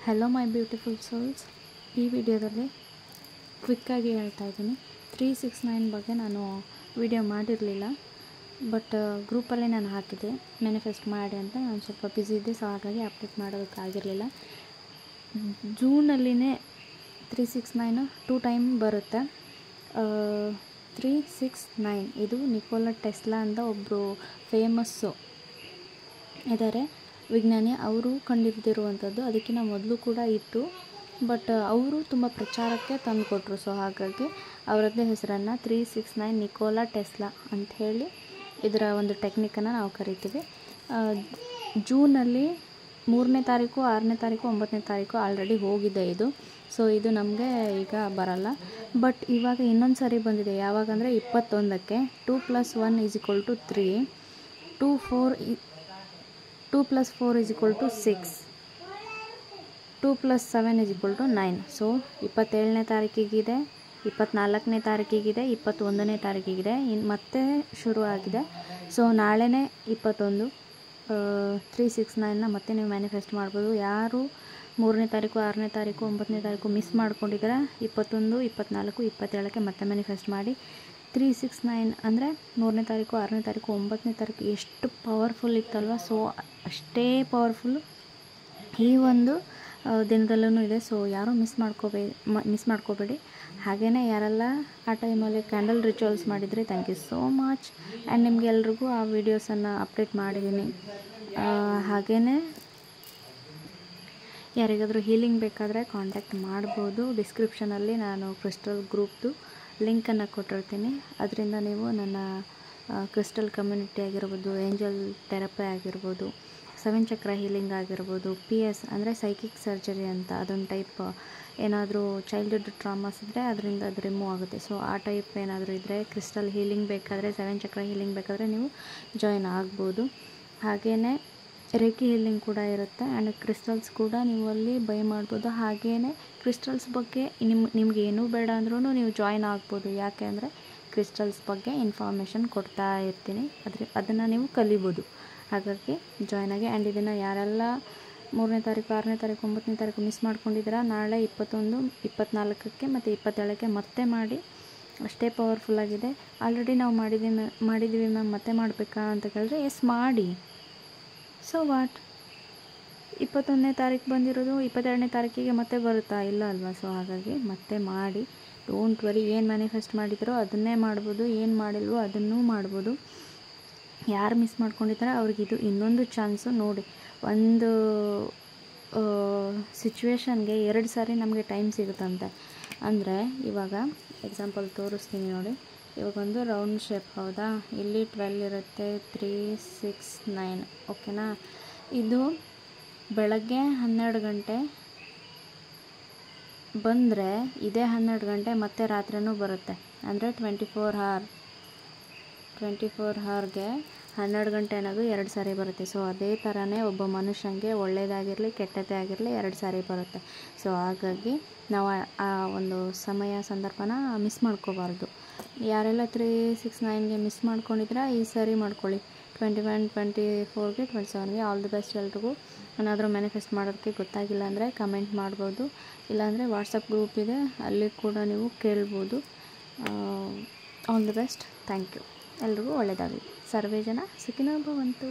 Hello ಮೈ beautiful souls. ಈ ವಿಡಿಯೋದಲ್ಲಿ ಕ್ವಿಕ್ಕಾಗಿ ಹೇಳ್ತಾ ಇದ್ದೀನಿ. 369 ಬಗ್ಗೆ ನಾನು ವಿಡಿಯೋ ಮಾಡಿರಲಿಲ್ಲ, ಬಟ್ ಗ್ರೂಪಲ್ಲೇ ನಾನು ಹಾಕಿದ್ದೆ ಮ್ಯಾನಿಫೆಸ್ಟ್ ಮಾಡಿ ಅಂತ. ನಾನು ಸ್ವಲ್ಪ ಬ್ಯುಸಿ ಇದ್ದೆ, ಸೊ ಹಾಗಾಗಿ ಅಪ್ಡೇಟ್ ಮಾಡೋದಕ್ಕಾಗಿರಲಿಲ್ಲ. ಜೂನಲ್ಲಿನೇ 369 2 ಟೈಮ್ ಬರುತ್ತೆ. 369 ಇದು ನಿಕೋಲಾ ಟೆಸ್ಲಾ ಅಂತ ಒಬ್ಬರು ಫೇಮಸ್ಸು ಇದ್ದಾರೆ ವಿಜ್ಞಾನಿ. ಅವರು ಕಂಡುಹಿಡಿದಿರುವಂಥದ್ದು. ಅದಕ್ಕಿಂತ ಮೊದಲು ಕೂಡ ಇತ್ತು, ಬಟ್ ಅವರು ತುಂಬ ಪ್ರಚಾರಕ್ಕೆ ತಂದು ಕೊಟ್ಟರು. ಸೊ ಹಾಗಾಗಿ ಅವರದ್ದೇ ಹೆಸರನ್ನು 369 ನಿಕೋಲಾ ಟೆಸ್ಲಾ ಅಂತ ಹೇಳಿ ಇದರ ಒಂದು ಟೆಕ್ನಿಕನ್ನು ನಾವು ಕರಿತೀವಿ. ಜೂನಲ್ಲಿ 3ನೇ ತಾರೀಕು, 6ನೇ ತಾರೀಕು, 9ನೇ ತಾರೀಕು ಆಲ್ರೆಡಿ ಹೋಗಿದೆ ಇದು. ಸೊ ಇದು ನಮಗೆ ಈಗ ಬರಲ್ಲ, ಬಟ್ ಇವಾಗ ಇನ್ನೊಂದು ಸಾರಿ ಬಂದಿದೆ. ಯಾವಾಗಂದರೆ 21ಕ್ಕೆ 2 + 1 = 3, 2 + 4 = 6, 2 + 7 = 9. ಸೊ 27ನೇ ತಾರೀಕಿಗಿದೆ, 24ನೇ ತಾರೀಕಿಗಿದೆ, 21ನೇ ತಾರೀಕಿಗಿದೆ, ಇನ್ನು ಮತ್ತೆ ಶುರು ಆಗಿದೆ. ಸೊ ನಾಳೆನೇ 21. 369ನ ಮತ್ತೆ ನೀವು ಮ್ಯಾನಿಫೆಸ್ಟ್ ಮಾಡ್ಬೋದು. ಯಾರು 3ನೇ ತಾರೀಕು, 6ನೇ ತಾರೀಕು, 9ನೇ ತಾರೀಕು ಮಿಸ್ ಮಾಡ್ಕೊಂಡಿದ್ದೀರಾ, 21, 24, 27ಕ್ಕೆ ಮತ್ತೆ ಮ್ಯಾನಿಫೆಸ್ಟ್ ಮಾಡಿ. 369 ಅಂದರೆ 3ನೇ ತಾರೀಕು, 6ನೇ ತಾರೀಕು, 9ನೇ ತಾರೀಕು ಎಷ್ಟು ಪವರ್ಫುಲ್ ಇತ್ತಲ್ವ. ಸೊ ಅಷ್ಟೇ ಪವರ್ಫುಲ್ಲು ಈ ಒಂದು ದಿನದಲ್ಲೂ ಇದೆ. ಸೊ ಯಾರೂ ಮಿಸ್ ಮಾಡ್ಕೋಬೇಡಿ. ಹಾಗೆಯೇ ಯಾರೆಲ್ಲ ಆ ಟೈಮಲ್ಲಿ ಕ್ಯಾಂಡಲ್ ರಿಚುವಲ್ಸ್ ಮಾಡಿದರೆ thank you so much. And ನಿಮಗೆ ಎಲ್ರಿಗೂ ಆ ವೀಡಿಯೋಸನ್ನು ಅಪ್ಡೇಟ್ ಮಾಡಿದ್ದೀನಿ. ಹಾಗೆಯೇ ಯಾರಿಗಾದರೂ ಹೀಲಿಂಗ್ ಬೇಕಾದರೆ ಕಾಂಟ್ಯಾಕ್ಟ್ ಮಾಡ್ಬೋದು. ಡಿಸ್ಕ್ರಿಪ್ಷನಲ್ಲಿ ನಾನು ಕ್ರಿಸ್ಟಲ್ ಗ್ರೂಪ್ದು ಲಿಂಕನ್ನು ಕೊಟ್ಟಿರ್ತೀನಿ. ಅದರಿಂದ ನೀವು ನನ್ನ ಕ್ರಿಸ್ಟಲ್ ಕಮ್ಯುನಿಟಿ ಆಗಿರ್ಬೋದು, ಏಂಜಲ್ ಥೆರಪಿ ಆಗಿರ್ಬೋದು, 7 ಚಕ್ರ ಹೀಲಿಂಗ್ ಆಗಿರ್ಬೋದು, PS ಅಂದರೆ ಸೈಕಿಕ್ ಸರ್ಜರಿ ಅಂತ, ಅದೊಂದು ಟೈಪ್. ಏನಾದರೂ ಚೈಲ್ಡ್ಹುಡ್ ಟ್ರಾಮಾಸ್ ಇದ್ದರೆ ಅದರಿಂದ ಅದು ರಿಮೂವ್ ಆಗುತ್ತೆ. ಸೊ ಆ ಟೈಪ್ ಏನಾದರೂ ಇದ್ದರೆ, ಕ್ರಿಸ್ಟಲ್ ಹೀಲಿಂಗ್ ಬೇಕಾದರೆ, 7 ಚಕ್ರ ಹೀಲಿಂಗ್ ಬೇಕಾದರೆ ನೀವು ಜಾಯಿನ್ ಆಗ್ಬೋದು. ಹಾಗೆಯೇ ರೇಖಿ ಹೀಲಿಂಗ್ ಕೂಡ ಇರುತ್ತೆ. ಆ್ಯಂಡ್ ಕ್ರಿಸ್ಟಲ್ಸ್ ಕೂಡ ನೀವು ಅಲ್ಲಿ ಬೈ ಮಾಡ್ಬೋದು. ಹಾಗೆಯೇ ಕ್ರಿಸ್ಟಲ್ಸ್ ಬಗ್ಗೆ ನಿಮ್ಗೆ ಏನೂ ಬೇಡ ಅಂದ್ರೂ ನೀವು ಜಾಯಿನ್ ಆಗ್ಬೋದು. ಯಾಕೆ ಅಂದರೆ ಕ್ರಿಸ್ಟಲ್ಸ್ ಬಗ್ಗೆ ಇನ್ಫಾರ್ಮೇಷನ್ ಕೊಡ್ತಾ ಇರ್ತೀನಿ, ಅದನ್ನು ನೀವು ಕಲಿಬೋದು. ಹಾಗಾಗಿ ಜಾಯ್ನ್ ಆಗಿ. ಆ್ಯಂಡ್ ಇದನ್ನು ಯಾರೆಲ್ಲ 3ನೇ ತಾರೀಕು, 6ನೇ ತಾರೀಕು, 9ನೇ ತಾರೀಕು ಮಿಸ್ ಮಾಡ್ಕೊಂಡಿದ್ದೀರಾ, ನಾಳೆ 21, 24ಕ್ಕೆ ಮತ್ತು 27ಕ್ಕೆ ಮತ್ತೆ ಮಾಡಿ. ಅಷ್ಟೇ ಪವರ್ಫುಲ್ಲಾಗಿದೆ. ಆಲ್ರೆಡಿ ನಾವು ಮಾಡಿದ್ದೀವಿ ಮ್ಯಾಮ್, ಮತ್ತೆ ಮಾಡಬೇಕಾ ಅಂತ ಕೇಳಿದ್ರೆ ಎಸ್ ಮಾಡಿ. ಸೊ ವಾಟ್, 21ನೇ ತಾರೀಕು ಬಂದಿರೋದು 22ನೇ ತಾರೀಕಿಗೆ ಮತ್ತೆ ಬರುತ್ತಾ? ಇಲ್ಲ ಅಲ್ವಾ. ಸೊ ಹಾಗಾಗಿ ಮತ್ತೆ ಮಾಡಿ. Don't worry. ಏನು ಮ್ಯಾನಿಫೆಸ್ಟ್ ಮಾಡಿದ್ರೋ ಅದನ್ನೇ ಮಾಡ್ಬೋದು, ಏನು ಮಾಡಿಲ್ವೋ ಅದನ್ನೂ ಮಾಡ್ಬೋದು. ಯಾರು ಮಿಸ್ ಮಾಡ್ಕೊಂಡಿದ್ದಾರೆ ಅವ್ರಿಗಿದು ಇನ್ನೊಂದು ಚಾನ್ಸು. ನೋಡಿ, ಒಂದು ಸಿಚುವೇಶನ್ಗೆ 2 ಸಾರಿ ನಮಗೆ ಟೈಮ್ ಸಿಗುತ್ತಂತೆ. ಅಂದರೆ ಇವಾಗ ಎಕ್ಸಾಂಪಲ್ ತೋರಿಸ್ತೀನಿ ನೋಡಿ. ಇವಾಗ ಒಂದು ರೌಂಡ್ ಶೇಪ್, ಹೌದಾ? ಇಲ್ಲಿ 12 ಇರುತ್ತೆ, 3, 6, 9, ಓಕೆನಾ? ಇದು ಬೆಳಗ್ಗೆ 12 ಗಂಟೆ ಬಂದರೆ ಇದೇ 12 ಗಂಟೆ ಮತ್ತೆ ರಾತ್ರಿನೂ ಬರುತ್ತೆ. ಅಂದರೆ 24 ಅವರ್ಗೆ 12 ಗಂಟೆ ಅನ್ನೋದು 2 ಸಾರಿ ಬರುತ್ತೆ. ಸೊ ಅದೇ ಥರನೇ ಒಬ್ಬ ಮನುಷ್ಯನಿಗೆ ಒಳ್ಳೆಯದಾಗಿರಲಿ ಕೆಟ್ಟದ್ದೇ ಆಗಿರಲಿ 2 ಸಾರಿ ಬರುತ್ತೆ. ಸೊ ಹಾಗಾಗಿ ನಾವು ಆ ಒಂದು ಸಮಯ ಸಂದರ್ಭನ ಮಿಸ್ ಮಾಡ್ಕೋಬಾರ್ದು. ಯಾರೆಲ್ಲ 369ಗೆ ಮಿಸ್ ಮಾಡ್ಕೊಂಡಿದ್ರೆ ಈ ಸಾರಿ ಮಾಡ್ಕೊಳ್ಳಿ. 21, 24ಗೆ, 27ಗೆ ಆಲ್ ದಿ ಬೆಸ್ಟ್ ಎಲ್ರಿಗೂ. ಏನಾದರೂ ಮ್ಯಾನಿಫೆಸ್ಟ್ ಮಾಡೋದಕ್ಕೆ ಗೊತ್ತಾಗಿಲ್ಲ ಅಂದರೆ ಕಮೆಂಟ್ ಮಾಡ್ಬೋದು, ಇಲ್ಲಾಂದರೆ ವಾಟ್ಸಪ್ ಗ್ರೂಪ್ ಇದೆ, ಅಲ್ಲಿ ಕೂಡ ನೀವು ಕೇಳ್ಬೋದು. All the best. Thank you. ಎಲ್ರಿಗೂ ಒಳ್ಳೆಯದಾಗಲಿ. ಸರ್ವೇ ಜನ ಸುಖಿನೋ ಭವಂತು.